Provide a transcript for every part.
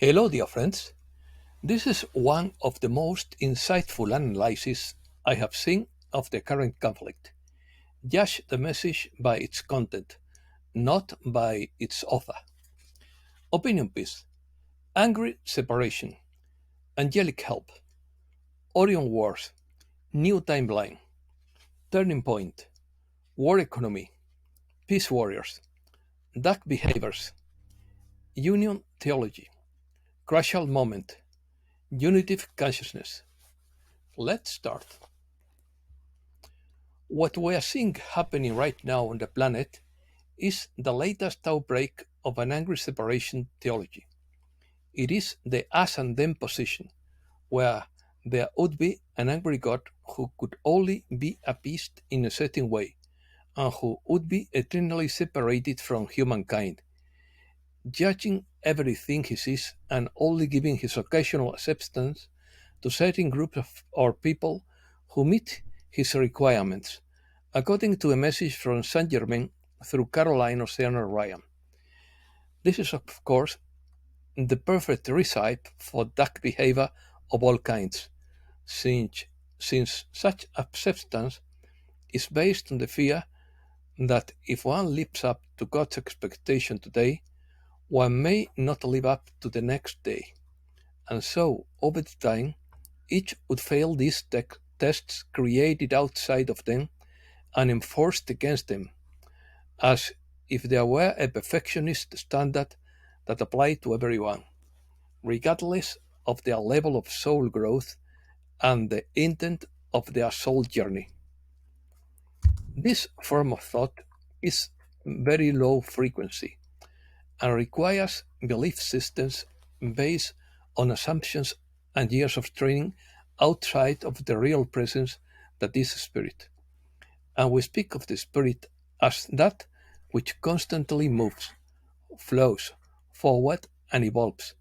Hello, dear friends. This is one of the most insightful analyses I have seen of the current conflict. Judge the message by its content, not by its author. Opinion piece: Angry separation, Angelic help, Orion Wars, new timeline, turning point, war economy, peace warriors, dark behaviors, union theology, crucial moment, unitive consciousness. Let's start. What we are seeing happening right now on the planet is the latest outbreak of an angry separation theology. It is the us and them position, where there would be an angry God who could only be appeased in a certain way, and who would be eternally separated from humankind, judging everything he sees and only giving his occasional acceptance to certain groups or people who meet his requirements, according to a message from Saint Germain through Caroline Oceana Ryan. This is, of course, the perfect recipe for dark behavior of all kinds, since, since such acceptance is based on the fear that if one lives up to God's expectation today, one may not live up to the next day. And so, over time, each would fail these tests created outside of them and enforced against them, as if there were a perfectionist standard that applied to everyone, regardless of their level of soul growth and the intent of their soul journey. This form of thought is very low frequency and requires belief systems based on assumptions and years of training outside of the real presence that is spirit. And we speak of the spirit as that which constantly moves, flows forward, and evolves,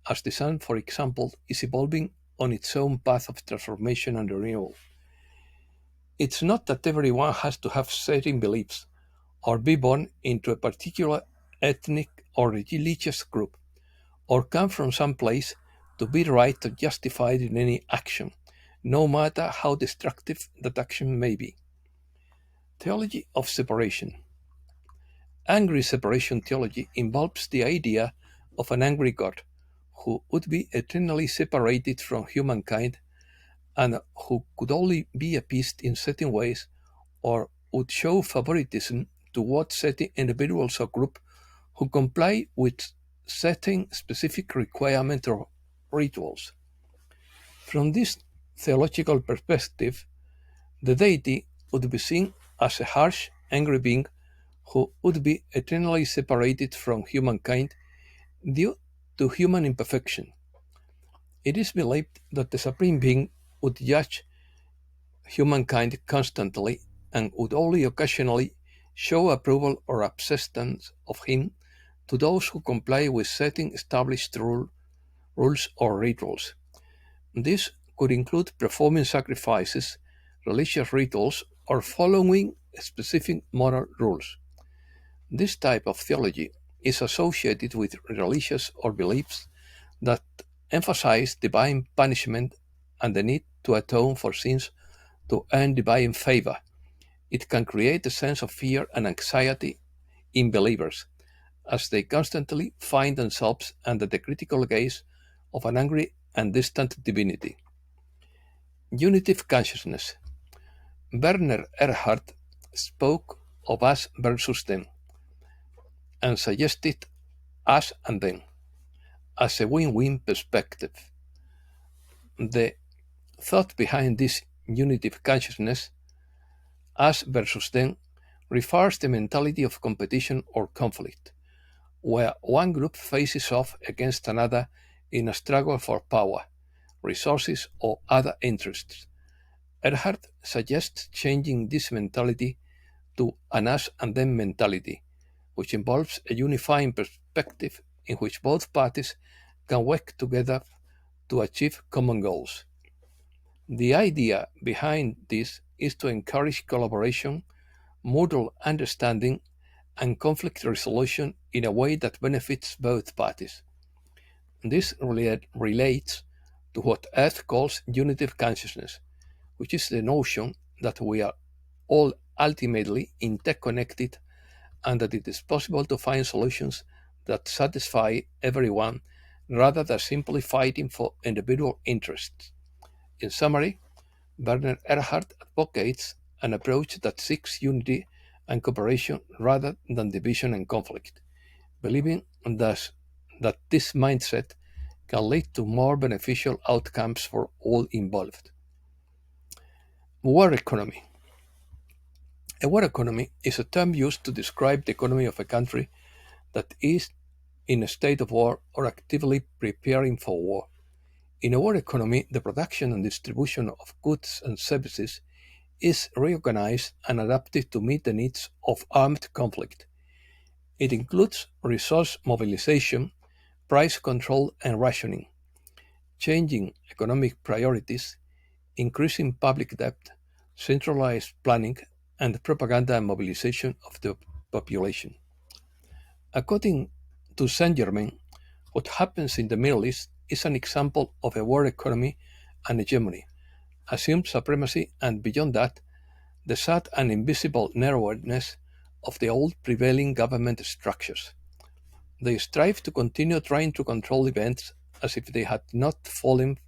as the sun, for example, is evolving on its own path of transformation and renewal. It's not that everyone has to have certain beliefs or be born into a particular ethnic or religious group or come from some place to be right or justified in any action, no matter how destructive that action may be. Theology of separation. Angry separation theology involves the idea of an angry God who would be eternally separated from humankind and who could only be appeased in certain ways or would show favoritism towards certain individuals or group who comply with certain specific requirements or rituals. From this theological perspective, the deity would be seen as a harsh, angry being who would be eternally separated from humankind due to human imperfection. It is believed that the Supreme Being would judge humankind constantly and would only occasionally show approval or acceptance of him to those who comply with certain established rules or rituals. This could include performing sacrifices, religious rituals, or following specific moral rules. This type of theology is associated with religious or beliefs that emphasize divine punishment and the need to atone for sins to earn divine favor. It can create a sense of fear and anxiety in believers as they constantly find themselves under the critical gaze of an angry and distant divinity. Unitive consciousness. Werner Erhard spoke of us versus them and suggested us and them as a win-win perspective. The thought behind this unitive consciousness, us versus them, refers to the mentality of competition or conflict, where one group faces off against another in a struggle for power, resources, or other interests. Erhard suggests changing this mentality to an us and them mentality, which involves a unifying perspective in which both parties can work together to achieve common goals. The idea behind this is to encourage collaboration, mutual understanding, and conflict resolution in a way that benefits both parties. This relates to what Earth calls unitive consciousness, which is the notion that we are all ultimately interconnected and that it is possible to find solutions that satisfy everyone rather than simply fighting for individual interests. In summary, Werner Erhard advocates an approach that seeks unity and cooperation rather than division and conflict, believing thus that this mindset can lead to more beneficial outcomes for all involved. War economy. A war economy is a term used to describe the economy of a country that is in a state of war or actively preparing for war. In a war economy, the production and distribution of goods and services is reorganized and adapted to meet the needs of armed conflict. It includes resource mobilization, price control and rationing, changing economic priorities, increasing public debt, centralized planning, and propaganda and mobilization of the population. According to Saint Germain, what happens in the Middle East is an example of a war economy and hegemony, assumed supremacy, and beyond that, the sad and invisible narrowness of the old prevailing government structures. They strive to continue trying to control events as if they had not fallen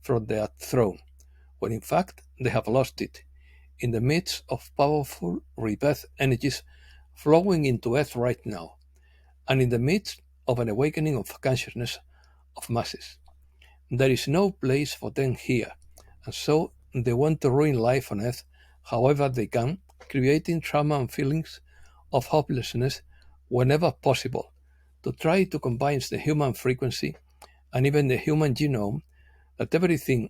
from their throne, when in fact they have lost it, in the midst of powerful rebirth energies flowing into Earth right now, and in the midst of an awakening of consciousness of masses. There is no place for them here, and so they want to ruin life on Earth however they can, creating trauma and feelings of hopelessness whenever possible, to try to combine the human frequency and even the human genome, that everything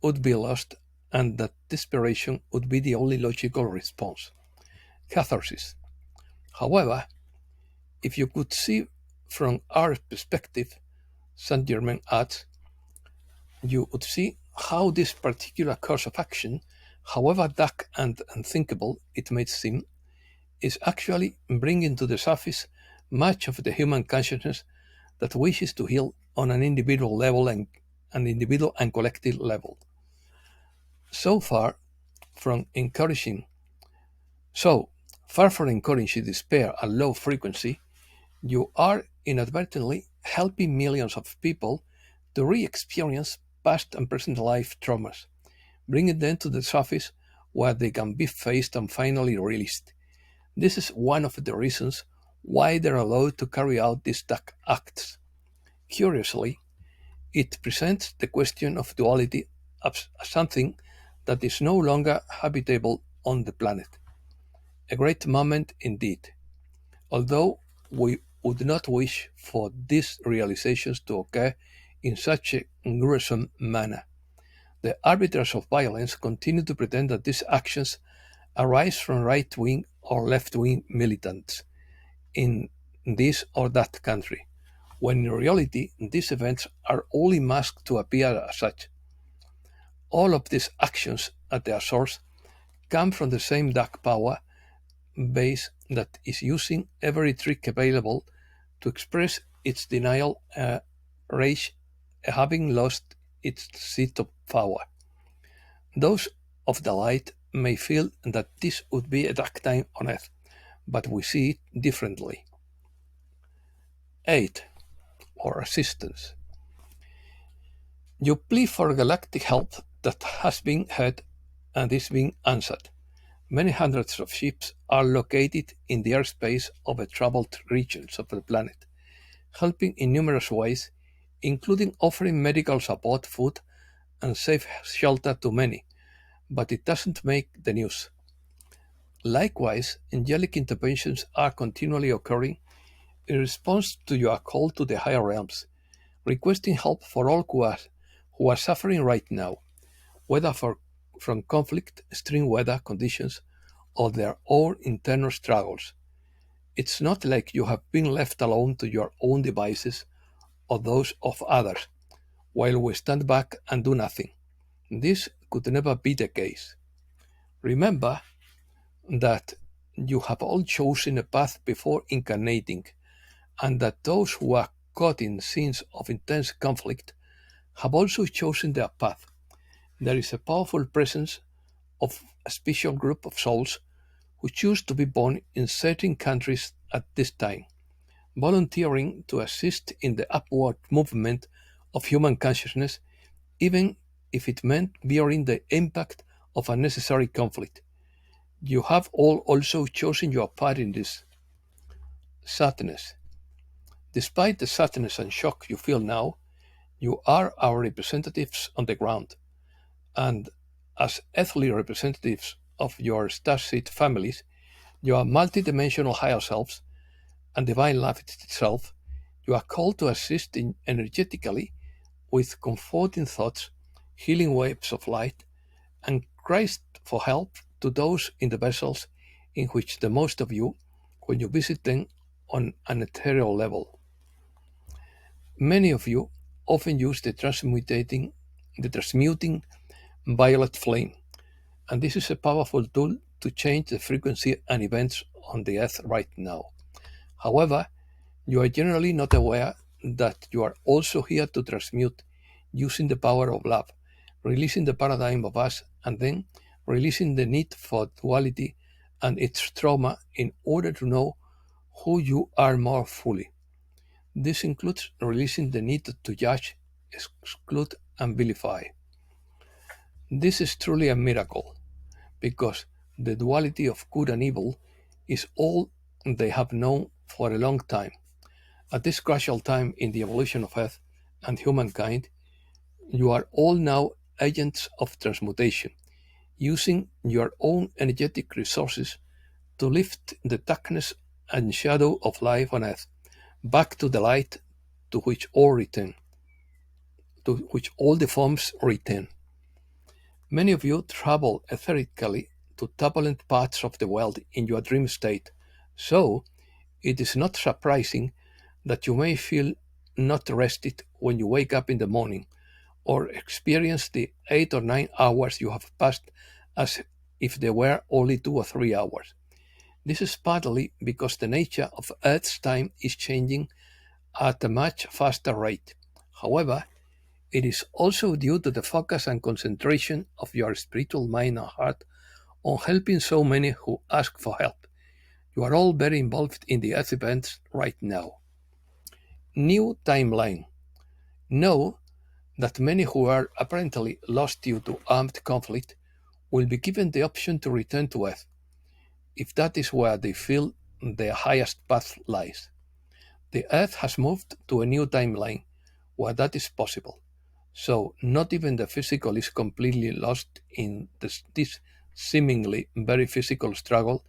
would be lost and that desperation would be the only logical response. Catharsis. However, if you could see from our perspective, Saint Germain adds, you would see how this particular course of action, however dark and unthinkable it may seem, is actually bringing to the surface much of the human consciousness that wishes to heal on an individual level and an individual and collective level. So far from encouraging so far from encouraging despair and low frequency, you are inadvertently helping millions of people to re-experience past and present life traumas, bringing them to the surface where they can be faced and finally released. This is one of the reasons why they're allowed to carry out these dark acts. Curiously, it presents the question of duality as something that is no longer habitable on the planet. A great moment indeed, although we would not wish for these realizations to occur in such a gruesome manner. The arbiters of violence continue to pretend that these actions arise from right-wing or left-wing militants in this or that country, when in reality these events are only masked to appear as such. All of these actions at their source come from the same dark power base that is using every trick available to express its denial, rage, having lost its seat of power. Those of the light may feel that this would be a dark time on Earth, but we see it differently. 8. Or assistance. You plea for galactic help that has been heard and is being answered. Many hundreds of ships are located in the airspace of the troubled regions of the planet, helping in numerous ways, including offering medical support, food, and safe shelter to many, but it doesn't make the news. Likewise, angelic interventions are continually occurring in response to your call to the higher realms, requesting help for all who are suffering right now, whether from conflict, extreme weather conditions, or their own internal struggles. It's not like you have been left alone to your own devices or those of others, while we stand back and do nothing. This could never be the case. Remember that you have all chosen a path before incarnating, and that those who are caught in scenes of intense conflict, have also chosen their path. There is a powerful presence of a special group of souls who choose to be born in certain countries at this time, volunteering to assist in the upward movement of human consciousness, even if it meant bearing the impact of unnecessary conflict. You have all also chosen your part in this sadness. Despite the sadness and shock you feel now, you are our representatives on the ground, and as earthly representatives of your starseed families, your multidimensional higher selves, and divine life itself, you are called to assist in energetically with comforting thoughts, healing waves of light, and cries for help to those in the vessels in which the most of you, when you visit them on an ethereal level. Many of you often use the transmuting violet flame, and this is a powerful tool to change the frequency and events on the earth right now. However, you are generally not aware that you are also here to transmute using the power of love, releasing the paradigm of us, and then releasing the need for duality and its trauma in order to know who you are more fully. This includes releasing the need to judge, exclude, and vilify. This is truly a miracle because the duality of good and evil is all they have known for a long time. At this crucial time in the evolution of Earth and humankind, you are all now agents of transmutation, using your own energetic resources to lift the darkness and shadow of life on Earth back to the light to which all return, to which all the forms return. Many of you travel etherically to turbulent parts of the world in your dream state, so it is not surprising that you may feel not rested when you wake up in the morning or experience the 8 or 9 hours you have passed as if they were only 2 or 3 hours. This is partly because the nature of Earth's time is changing at a much faster rate. However, it is also due to the focus and concentration of your spiritual mind and heart on helping so many who ask for help. You are all very involved in the Earth events right now. New timeline. Know that many who are apparently lost due to armed conflict will be given the option to return to Earth, if that is where they feel their highest path lies. The Earth has moved to a new timeline where that is possible. So not even the physical is completely lost in this seemingly very physical struggle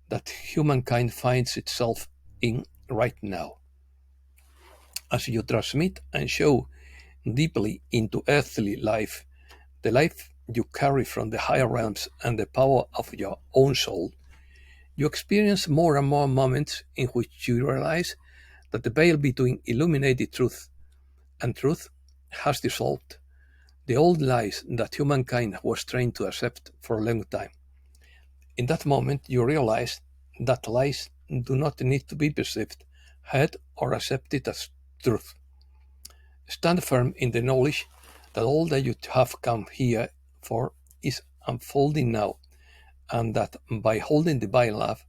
that humankind finds itself in right now. As you transmit and show deeply into earthly life, the life you carry from the higher realms and the power of your own soul, you experience more and more moments in which you realize that the veil between illuminated truth and truth has dissolved, the old lies that humankind was trained to accept for a long time. In that moment, you realize that lies do not need to be perceived, heard, or accepted as truth. Stand firm in the knowledge that all that you have come here for is unfolding now, and that by holding divine love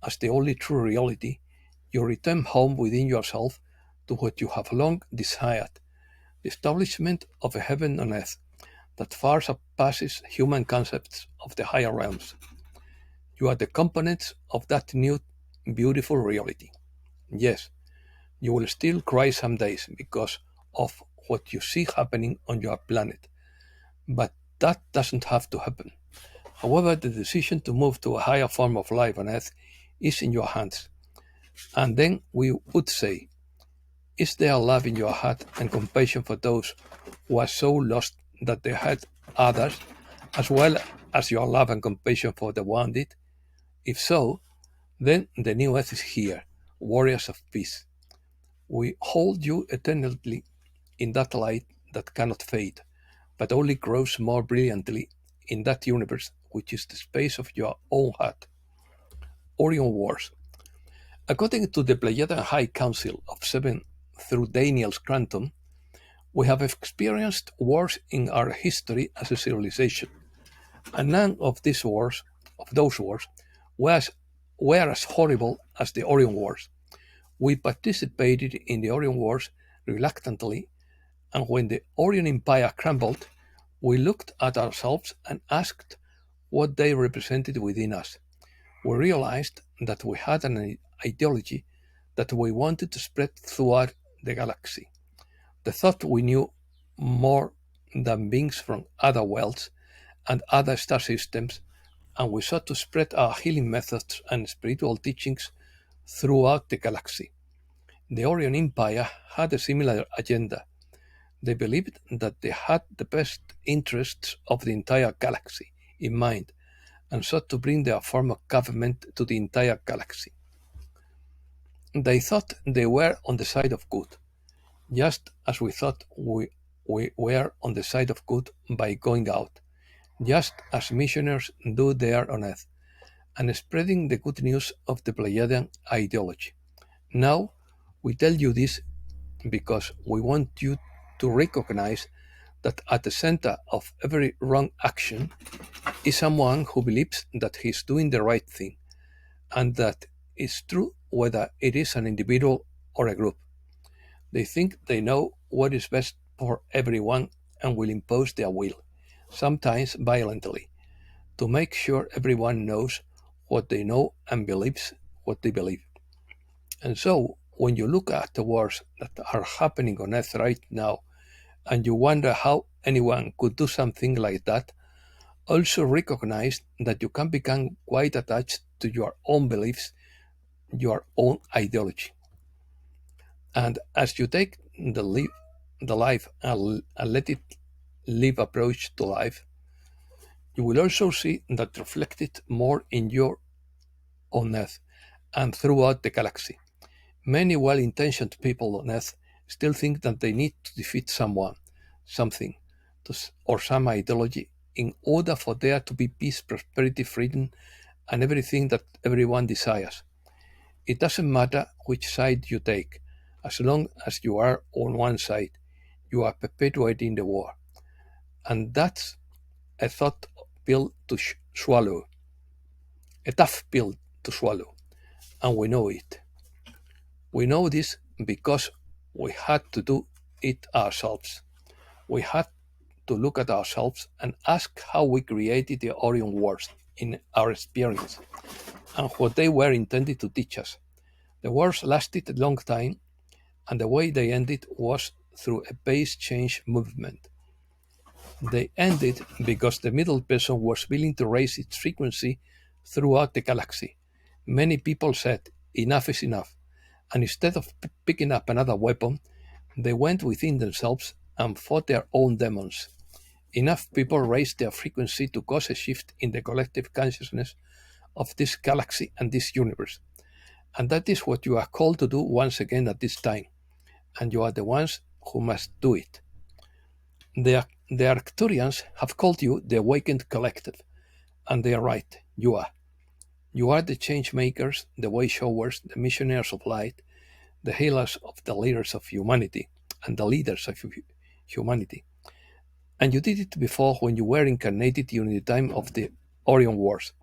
as the only true reality, you return home within yourself to what you have long desired, the establishment of a heaven on earth that far surpasses human concepts of the higher realms. You are the components of that new, beautiful reality. Yes, you will still cry some days because of what you see happening on your planet, but that doesn't have to happen. However, the decision to move to a higher form of life on Earth is in your hands. And then we would say, is there love in your heart and compassion for those who are so lost that they hurt others, as well as your love and compassion for the wounded? If so, then the new earth is here, warriors of peace. We hold you eternally in that light that cannot fade, but only grows more brilliantly in that universe which is the space of your own heart. Orion Wars. According to the Pleiadian High Council of 7 through Daniel's Cranton, we have experienced wars in our history as a civilization, and none of those wars, was, were as horrible as the Orion Wars. We participated in the Orion Wars reluctantly, and when the Orion Empire crumbled, we looked at ourselves and asked what they represented within us. We realized that we had an ideology that we wanted to spread throughout the galaxy. The thought we knew more than beings from other worlds and other star systems, and we sought to spread our healing methods and spiritual teachings throughout the galaxy. The Orion Empire had a similar agenda. They believed that they had the best interests of the entire galaxy in mind and sought to bring their form of government to the entire galaxy. They thought they were on the side of good, just as we thought we were on the side of good by going out, just as missionaries do there on earth, and spreading the good news of the Pleiadian ideology. Now, we tell you this because we want you to recognize that at the center of every wrong action is someone who believes that he is doing the right thing, and that is true whether it is an individual or a group. They think they know what is best for everyone and will impose their will, sometimes violently, to make sure everyone knows what they know and believes what they believe. And so, when you look at the wars that are happening on Earth right now, and you wonder how anyone could do something like that, also recognize that you can become quite attached to your own beliefs, your own ideology. And as you take the life and let it live approach to life, you will also see that reflected more in your own Earth and throughout the galaxy. Many well-intentioned people on Earth still think that they need to defeat someone, something, or some ideology in order for there to be peace, prosperity, freedom, and everything that everyone desires. It doesn't matter which side you take, as long as you are on one side, you are perpetuating the war. And that's a thought pill to swallow, a tough pill to swallow, and we know it. We know this because we had to do it ourselves. We had to look at ourselves and ask how we created the Orion Wars in our experience and what they were intended to teach us. The wars lasted a long time, and the way they ended was through a base change movement. They ended because the middle person was willing to raise its frequency throughout the galaxy. Many people said, enough is enough, and instead of picking up another weapon, they went within themselves and fought their own demons. Enough people raised their frequency to cause a shift in the collective consciousness of this galaxy and this universe. And that is what you are called to do once again at this time, and you are the ones who must do it. The Arcturians have called you the Awakened Collective, and they are right, you are. You are the change makers, the way showers, the missionaries of light, the healers of the leaders of humanity, and the leaders of humanity. And you did it before when you were incarnated during the time of the Orion Wars,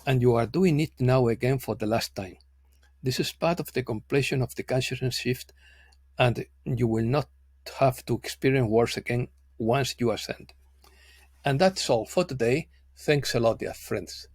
and you are doing it now again for the last time. This is part of the completion of the consciousness shift, and you will not have to experience wars again once you ascend. And that's all for today. Thanks a lot, dear friends.